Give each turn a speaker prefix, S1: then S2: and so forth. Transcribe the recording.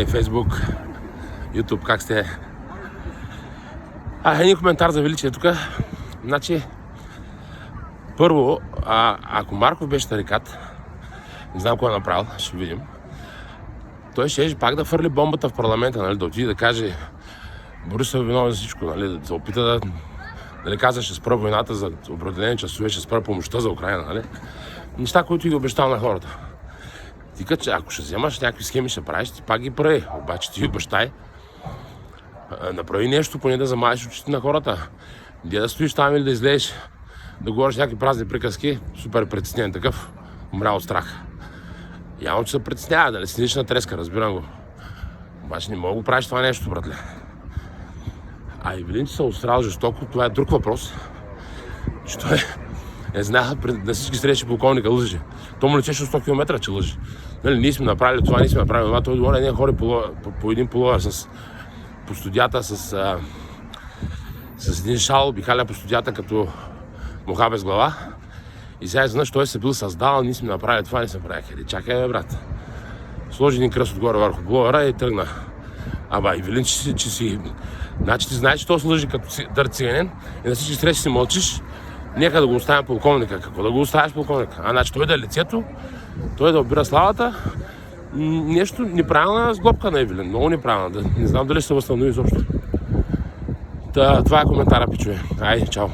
S1: Фейсбук, Ютуб, как сте? Един коментар за Величие тук. Значи, първо, ако Марков беше тарикат, не знам кой е направил, ще видим. Той ще пак да фърли бомбата в парламента, нали, да отиде да каже Борисов е виновен за всичко, нали, да се опита да казва, ще спра войната за определени часове, ще спра помощта за Украина, нали. Неща, които и да обещал на хората. Тика, че ако ще вземаш някакви схеми, ще правиш, ти пак ги прави. Обаче ти обещай, направи нещо, поне да замаеш очите на хората. Де да стоиш там или да излезеш, да говориш някакви празни приказки, супер притеснен такъв, умрял от страх. Явно, че се притеснява, дали си лична треска, разбирам го. Обаче не мога да го правиш това нещо, братле. А и Велин, че се отстрал жестоко, това е друг въпрос. Че той не знаеха на всички срещи полковника лъжи. То му лечеше 100 км, че лъжи. Нали, ние сме направили това, ние сме направили това. Той говори, ние хори по един половер по студията с един шал, обикаля по студията като муха без глава. И сега изведнъж той се бил създал, ние сме направили това, ние сме направили. Чакай, бе, брат. Сложи един кръст отгоре върху блогъра и тръгна. И Велин, че си... Значи ти знаеш, че той се лъжи като дър циганин и на всички срещи си мълчиш. Нека да го оставим полковника. Какво да го оставиш полковника? Значи той да е лицето, той да обира славата. Нещо неправилна сглобка на Евелин. Много неправилна. Не знам дали ще се възстанови изобщо. Това е коментара, пичове. Айде, чао.